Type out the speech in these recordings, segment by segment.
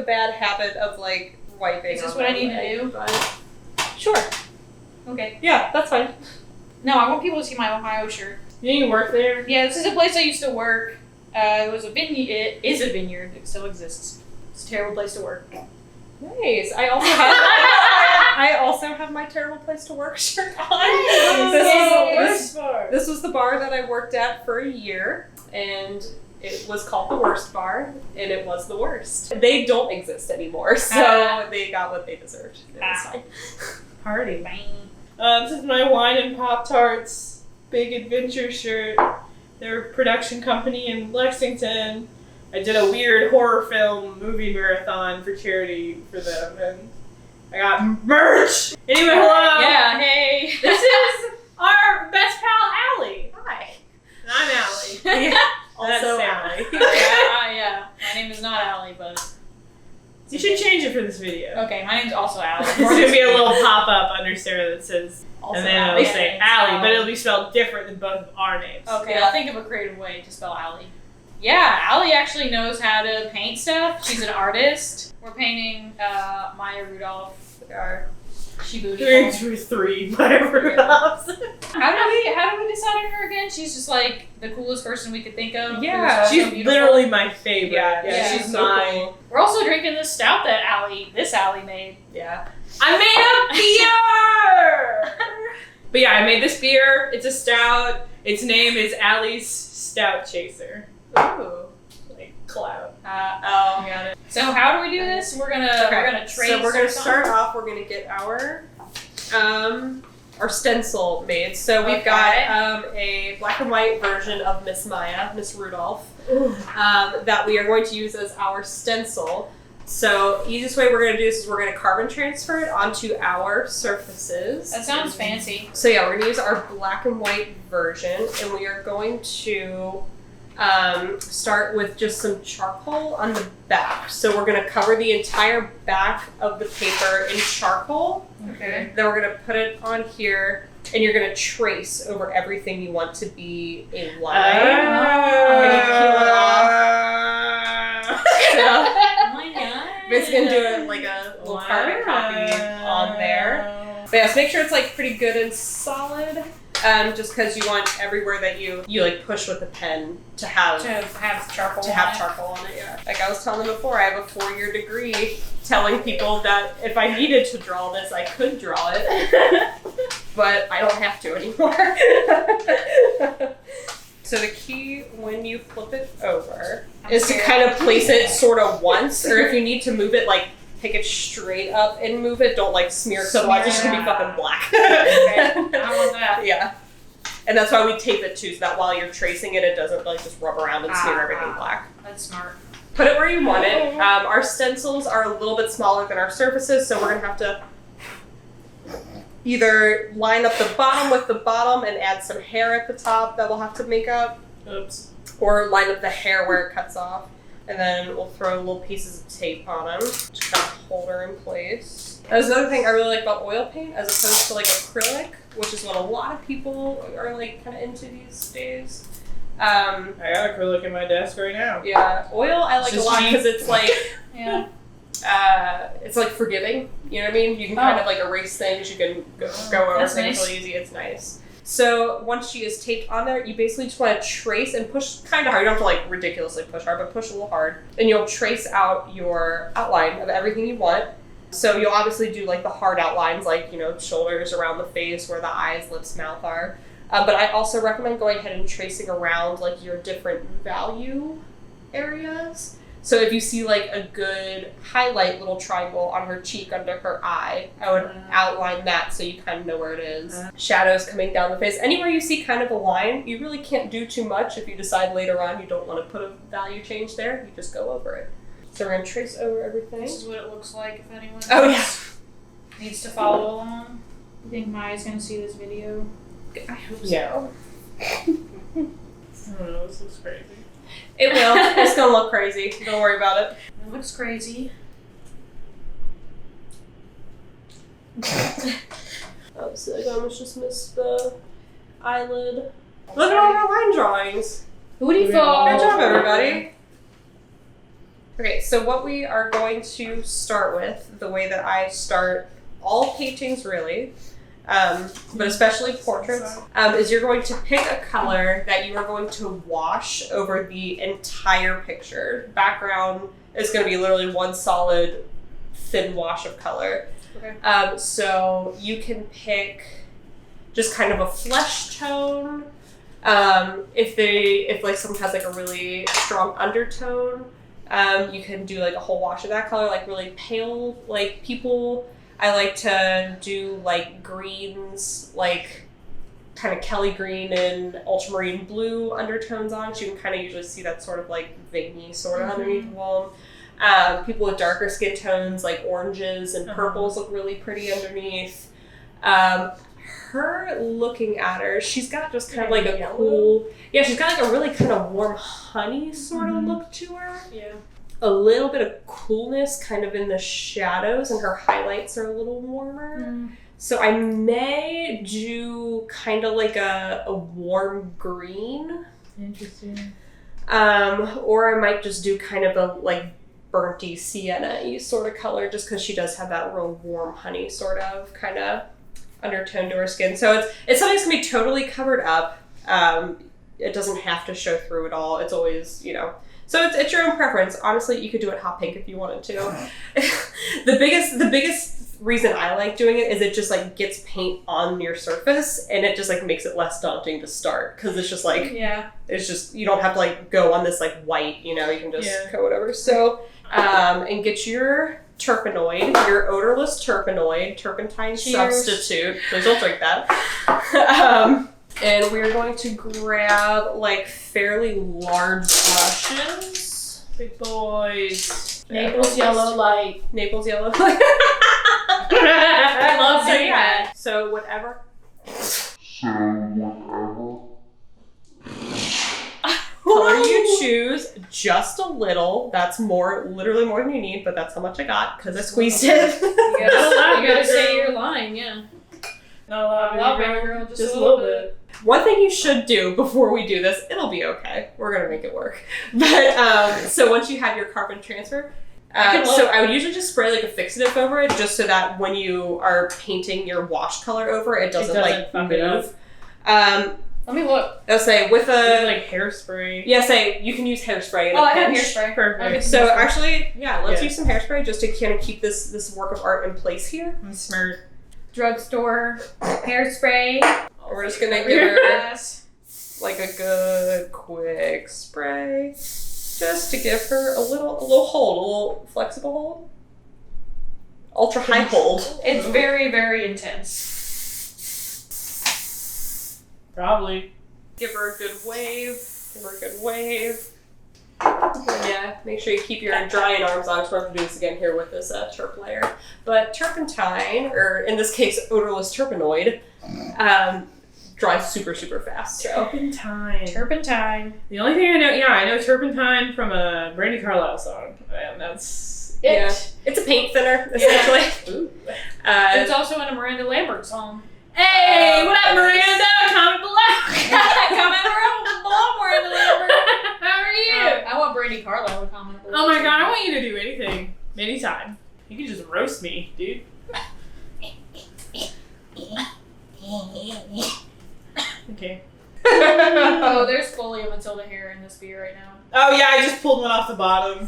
bad habit of like wiping. Is this what I need to do? But... Sure. Okay. Yeah, that's fine. No, I want people to see my Ohio shirt. You work there? Yeah, this is a place I used to work. It was a vineyard. It is a vineyard. It still exists. It's a terrible place to work. Nice. I also have my terrible place to work shirt on. This was the bar that I worked at for a year, and it was called the Worst Bar, and it was the worst. They don't exist anymore, so they got what they deserved. It was fine. Party, bang. This is my Wine and Pop-Tarts Big Adventure shirt. They're a production company in Lexington. I did a weird horror film movie marathon for charity for them, and I got merch! Anyway, hello! Yeah, hey. This is our best pal, Allie. Hi. And I'm Allie. Yeah. That's Also Allie. Yeah. My name is not Allie, but... You should change it for this video. Okay, my name's also Allie. There's going to be a little pop-up under Sarah that says, Also and then Allie. it'll say Allie, but it'll be spelled different than both of our names. Okay, Yeah. I'll think of a creative way to spell Allie. Yeah, Allie actually knows how to paint stuff. She's an artist. We're painting Maya Rudolph, our Shibuya. Three Maya Rudolphs. How do we decide on her again? She's just like the coolest person we could think of. Yeah. Who's She's so beautiful. literally my favorite. Yeah, she's she's so my... cool. We're also drinking this stout that Allie made. Yeah. I made a beer! But yeah, I made this beer. It's a stout. Its name is Allie's Stout Chaser. Ooh. Like cloud. Got it. So how do we do this? We're gonna trade. So we're gonna start off. We're gonna get our stencil made. So we've got a black and white version of Miss Maya, Miss Rudolph, that we are going to use as our stencil. So easiest way we're gonna do this is we're gonna carbon transfer it onto our surfaces. That sounds fancy. So yeah, we're gonna use our black and white version, and we are going to start with just some charcoal on the back. So we're gonna cover the entire back of the paper in charcoal. Okay. Then we're gonna put it on here, and you're gonna trace over everything you want to be a line. gonna peel it off. So Oh my god. basically gonna do it like a little carbon copy on there. But yeah, so make sure it's like pretty good and solid. Just because you want everywhere that you like push with the pen to have charcoal. On it. Yeah. Like I was telling them before, I have a 4-year degree telling people that if I needed to draw this, I could draw it, but I don't have to anymore. So the key when you flip it over is to kind of place it sort of once, or if you need to move it, like pick it straight up and move it. Don't like smear it, otherwise it's gonna be fucking black. Okay. I don't want that. Yeah. And that's why we tape it too, so that while you're tracing it, it doesn't like just rub around and smear everything black. That's smart. Put it where you want it. Our stencils are a little bit smaller than our surfaces, so we're gonna have to either line up the bottom with the bottom and add some hair at the top that we'll have to make up. Oops. Or line up the hair where it cuts off. And then we'll throw little pieces of tape on them to kind of hold her in place. There's another thing I really like about oil paint as opposed to like acrylic, which is what a lot of people are like kind of into these days. I got acrylic in my desk right now. Yeah, oil I like a lot because it's like Yeah. it's like forgiving. You know what I mean? You can kind of like erase things. You can go over That's things nice. really easy. It's nice. So once she is taped on there, you basically just want to trace and push kind of hard. You don't have to like ridiculously push hard, but push a little hard. And you'll trace out your outline of everything you want. So you'll obviously do like the hard outlines, like, you know, shoulders around the face where the eyes, lips, mouth are. But I also recommend going ahead and tracing around like your different value areas. So if you see like a good highlight little triangle on her cheek under her eye, I would outline that so you kind of know where it is. Shadows coming down the face. Anywhere you see kind of a line, you really can't do too much if you decide later on you don't want to put a value change there. You just go over it. So we're going to trace over everything. This is what it looks like if anyone needs to follow along. You think Maya's going to see this video? I hope Yeah. so. I don't know, this looks crazy. It will. It's going to look crazy. Don't worry about it. It looks crazy. Oh, so I almost just missed the eyelid. Look at all our line drawings. Who do you Yeah. fall? Good job, everybody. Okay, so what we are going to start with, the way that I start all paintings really, but especially portraits, is you're going to pick a color that you are going to wash over the entire picture. Background is going to be literally one solid thin wash of color. Okay. So you can pick just kind of a flesh tone. If like someone has like a really strong undertone, you can do like a whole wash of that color, like really pale, like people. I like to do like greens, like kind of Kelly green and ultramarine blue undertones on. So you can kind of usually see that sort of like veiny sort of underneath the wall. People with darker skin tones like oranges and purples look really pretty underneath. Her looking at her, she's got just kind of like a cool, she's got like a really kind of warm honey sort of look to her. Yeah. A little bit of coolness kind of in the shadows, and her highlights are a little warmer. So I may do kind of like a warm green. Interesting. Or I might just do kind of a like burnty sienna-y sort of color, just because she does have that real warm honey sort of kind of undertone to her skin. So it's something that's gonna be totally covered up. It doesn't have to show through at all. It's always, so it's your own preference. Honestly, you could do it hot pink if you wanted to. The biggest reason I like doing it is it just like gets paint on your surface, and it just like makes it less daunting to start, because it's just like it's just, you don't have to like go on this like white, you can just go whatever. So and get your turpenoid, your odorless turpentine substitute. Please don't drink that. And we're going to grab like fairly large brushes. Big boys. Naples yellow light. Naples yellow. I love saying that. So whatever. Color you choose, just a little. That's literally more than you need, but that's how much I got because I squeezed it. You gotta say your line, yeah. Not a lot, baby girl, just a little bit. One thing you should do before we do this, it'll be okay. We're gonna make it work. But so once you have your carbon transfer, so I would usually just spray like a fixative over it, just so that when you are painting your wash color over it, doesn't like move. Let me look. I'll say with a like hairspray. Yeah, say you can use hairspray. I have hairspray. Perfect. So actually, let's use some hairspray just to kind of keep this work of art in place here. I'm smart. Drugstore hairspray. We're just gonna give her like a good quick spray, just to give her a little hold, a little flexible hold, ultra high hold. It's very, very intense. Probably. Give her a good wave. Yeah, make sure you keep your drying arms on. So we're going to do this again here with this terp layer. But turpentine, or in this case, odorless turpenoid, dries super, super fast. So. Turpentine. The only thing I know, I know turpentine from a Brandy Carlisle song. And that's it. Yeah. It's a paint thinner, essentially. Ooh. It's also in a Miranda Lambert song. Hey, what up, Miranda? Comment below. Comment below, Miranda Lambert. How are you? I want Brandy Carlisle to comment below. Oh my god, I want you to do anything. Anytime. You can just roast me, dude. Okay. Oh, there's fully a Matilda hair in this beer right now. Oh yeah, I just pulled one off the bottom.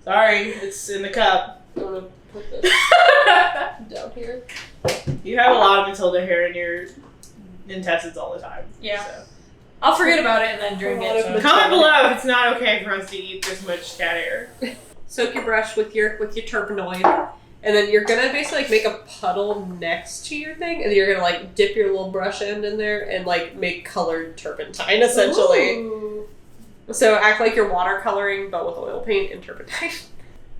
Sorry, it's in the cup. I'm going to put this down here. You have a lot of Matilda hair in your intestines all the time. Yeah. So. I'll forget about it and then drink it. So. Comment below if it's not okay for us to eat this much cat hair. Soak your brush with your turpenoid, and then you're gonna basically like make a puddle next to your thing, and then you're gonna like dip your little brush end in there and like make colored turpentine essentially. Ooh. So act like you're watercoloring but with oil paint and turpentine.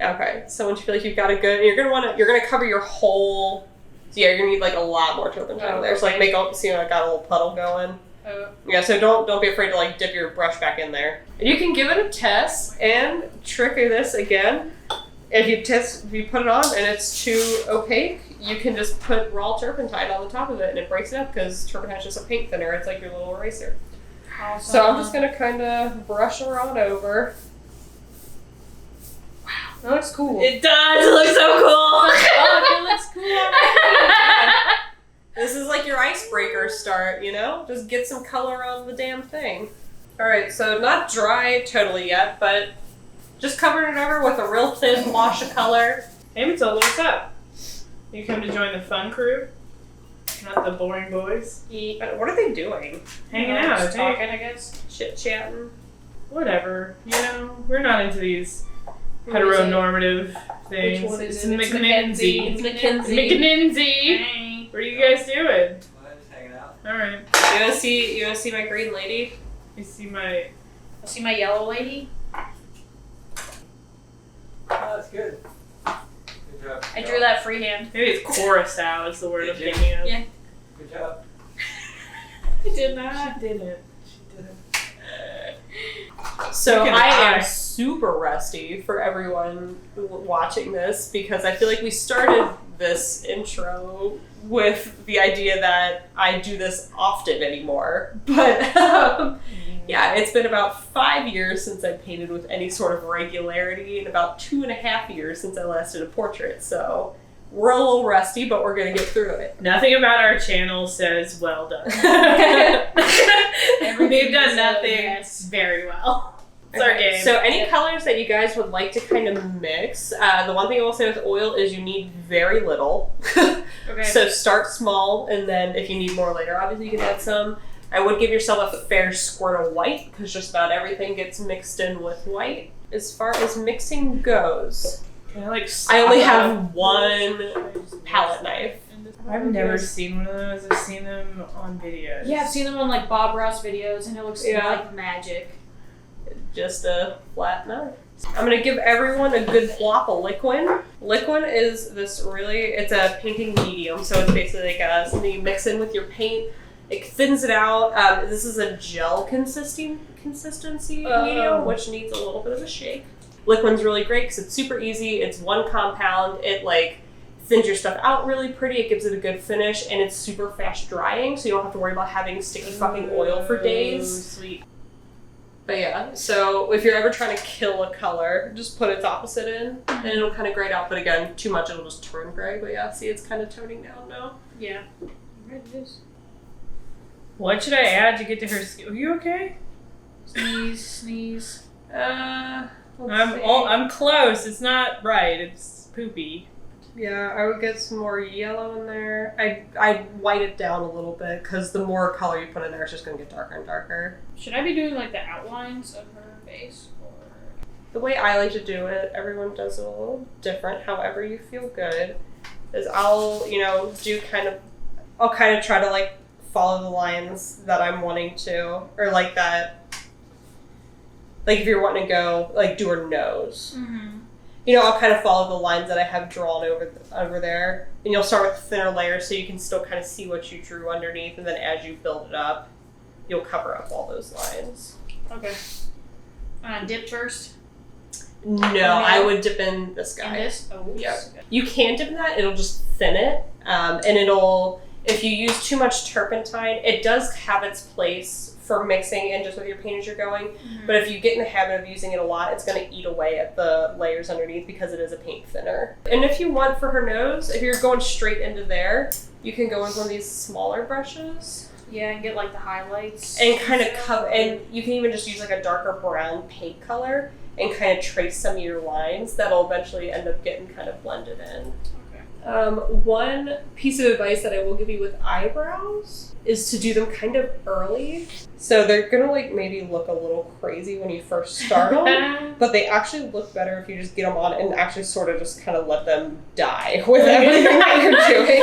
Okay, so once you feel like you've got a good, you're gonna cover your whole. So yeah, you're gonna need like a lot more turpentine there. So like make I got a little puddle going. Yeah, so don't be afraid to like dip your brush back in there. And you can give it a test and trick this again. If you put it on and it's too opaque, you can just put raw turpentine on the top of it and it breaks it up, because turpentine's just a paint thinner. It's like your little eraser. Awesome. So I'm just gonna kind of brush her on over. That looks cool. It does. It looks so cool. It looks cool. This is like your icebreaker start, you know? Just get some color on the damn thing. Alright, so not dry totally yet, but just covering it over with a real thin wash of color. Hey Matilda, what's up? You come to join the fun crew? Not the boring boys? What are they doing? Hanging out, just hey. talking, I guess. Chit-chatting? Whatever. You know, we're not into these What is it? heteronormative things. Which one is It's it? It's McNinsey. It's Mackenzie. McNinsey. Hey. What are you guys doing? Just hanging out. Alright. You wanna see my green lady? You see my... See my yellow lady? Oh, that's good. Good job. I drew that freehand. Maybe it's Curacao is the word I'm Did you? thinking of. Yeah. Good job. I did not. She didn't. She didn't. So Look at I her am eye. super rusty for everyone watching this because I feel like we started this intro with the idea that I do this often anymore. But yeah, it's been about 5 years since I painted with any sort of regularity and about 2.5 years since I last did a portrait. So we're a little rusty, but we're going to get through it. Nothing about our channel says well done. We've done nothing Yes. very well. It's our Okay, game. So any colors that you guys would like to kind of mix, the one thing I will say with oil is you need very little. Okay. So start small, and then if you need more later, obviously you can add some. I would give yourself a fair squirt of white, because just about everything gets mixed in with white. As far as mixing goes, Can I, like, I only stop? have one palette knife. I've never seen one of those. I've seen them on videos. Yeah, I've seen them on like Bob Ross videos, and it looks Yeah. like magic. Just a flat knife. I'm gonna give everyone a good plop of liquid. Liquid is this it's a painting medium, so it's basically like something you mix in with your paint. It thins it out. This is a gel consistency medium, which needs a little bit of a shake. Liquid's really great because it's super easy. It's one compound. It thins your stuff out really pretty. It gives it a good finish, and it's super fast drying, so you don't have to worry about having sticky fucking oil for days. Sweet. But yeah, so if you're ever trying to kill a color, just put its opposite in, and it'll kind of grade out. But again, too much, it'll just turn gray. But yeah, see, it's kind of toning down now. Yeah. Right, it is. What should I add to get to her skin? Are you okay? Sneeze, sneeze. I'm close. It's not right. It's poopy. Yeah, I would get some more yellow in there. I'd white it down a little bit, because the more color you put in there, it's just going to get darker and darker. Should I be doing like the outlines of her face? Or... The way I like to do it, everyone does it a little different, however you feel good, is I'll kind of try to follow the lines that I'm wanting to, or that, if you're wanting to go, do her nose. Mm-hmm. I'll kind of follow the lines that I have drawn over there. And you'll start with thinner layers so you can still kind of see what you drew underneath, and then as you build it up, you'll cover up all those lines. Okay. Dip first? No, I would dip in this guy. In this? Oh, Yep. You can dip in that, it'll just thin it, and if you use too much turpentine, it does have its place for mixing and just with your paint as you're going. Mm-hmm. But if you get in the habit of using it a lot, it's going to eat away at the layers underneath because it is a paint thinner. And if you want for her nose, if you're going straight into there, you can go with one of these smaller brushes. Yeah, and get the highlights. And kind of cover, and you can even just use a darker brown paint color and kind of trace some of your lines that'll eventually end up getting kind of blended in. One piece of advice that I will give you with eyebrows is to do them kind of early. So they're gonna maybe look a little crazy when you first start them, but they actually look better if you just get them on and actually sort of just kind of let them die with everything that you're doing.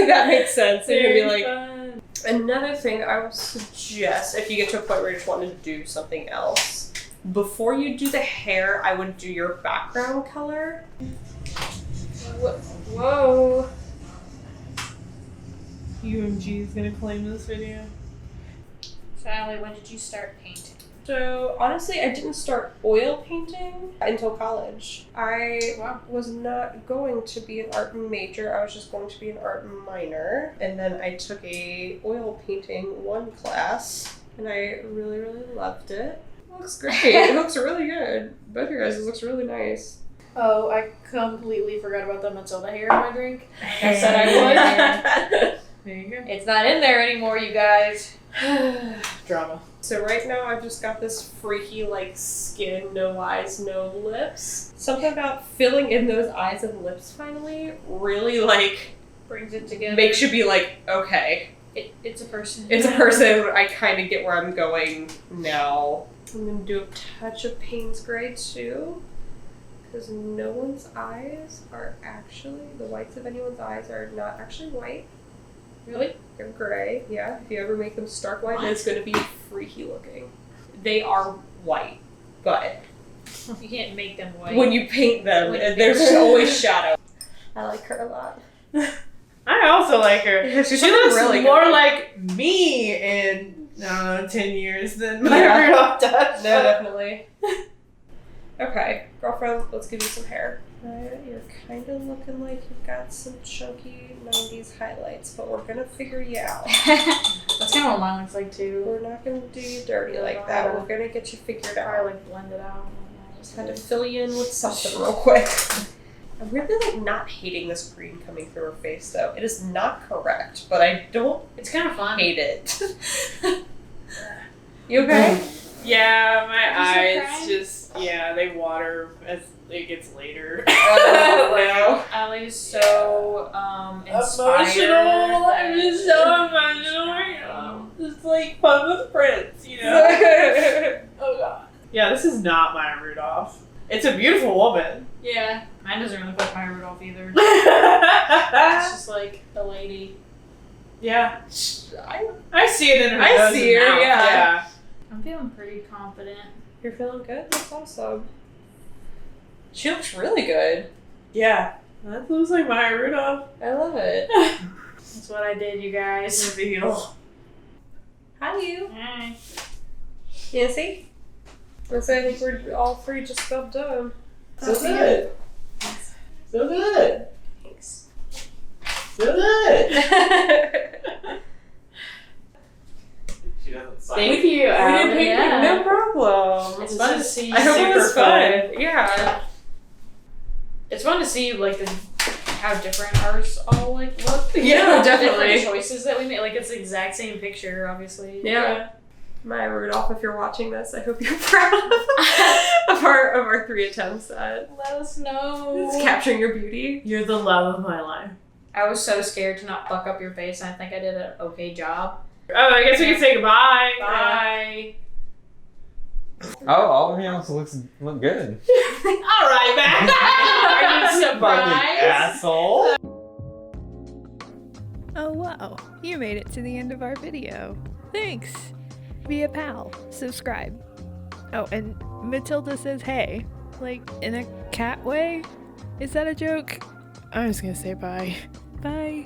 If that makes sense. So you're gonna be another thing I would suggest, if you get to a point where you're just wanting to do something else, before you do the hair, I would do your background color. Whoa. UMG is gonna claim this video. So, Allie, when did you start painting? So, honestly, I didn't start oil painting until college. I was not going to be an art major. I was just going to be an art minor. And then I took a oil painting 1 class, and I really, really loved it. It looks great. It looks really good. Both of your guys, it looks really nice. Oh, I completely forgot about the Matilda hair in my drink. I said I would. There you go. It's not in there anymore, you guys. Drama. So right now I've just got this freaky like skin, no eyes, no lips. Something about filling in those eyes and lips finally really like Brings it together. makes you be like, okay, It's a person. it's a person. I kind of get where I'm going now. I'm gonna do a touch of Payne's Gray too, because no one's eyes are actually, the whites of anyone's eyes are not actually white. Really? They're gray, yeah. If you ever make them stark white, then it's going to be freaky looking. They are white, but You can't make them white. when you paint them, When you there's paint them. always shadow. I like her a lot. I also like her. Yeah, she's She looking looks really more good. like me in, I don't know, 10 years than Yeah. Maya Rudolph does. No, definitely. Okay, girlfriend, let's give you some hair. You're kind of looking like you've got some chunky 90s highlights, but we're going to figure you out. That's kind of what mine looks like too. We're not going to do you dirty like that. We're going to get you figured out. Probably like blend it out. Just kind of fill you in with something real quick. I'm really like not hating this green coming through her face though. It is not correct, but I don't It's kind of fun. hate it. You okay? Yeah, my Is it eyes crying? just, they water as it gets later. Oh, Allie's so inspired. Emotional. I'm just so emotional right now. Just like fun with friends, you know? wow. Oh god. Yeah, this is not Maya Rudolph. It's a beautiful woman. Yeah. Mine doesn't really look like Maya Rudolph either. It's just like a lady. Yeah. I see it in her I nose see and her, mouth, yeah. I'm feeling pretty confident. You're feeling good? That's awesome. She looks really good. Yeah. That looks like Maya Rudolph. I love it. That's what I did, you guys. Reveal. Hi, you. Hi. Nancy? I think we're all three just about done. So good. So good. Thanks. So good. She doesn't sign. Thank you, We Allie. did yeah. no problem. It's fun to see. I hope it was super fun. Yeah. It's fun to see like how different ours all like look. Yeah, The definitely. different choices that we made. Like it's the exact same picture, obviously. Yeah. Maya Rudolph, if you're watching this, I hope you're proud of our 3 attempts at Let us know. capturing your beauty. You're the love of my life. I was so scared to not fuck up your face, and I think I did an okay job. Oh, I guess we can say goodbye. Bye. Oh, all of you look good. All right, man. Are you Fucking surprised? asshole. Oh wow, you made it to the end of our video. Thanks! Be a pal, subscribe. Oh, and Matilda says hey, like in a cat way? Is that a joke? I'm just gonna say bye. Bye.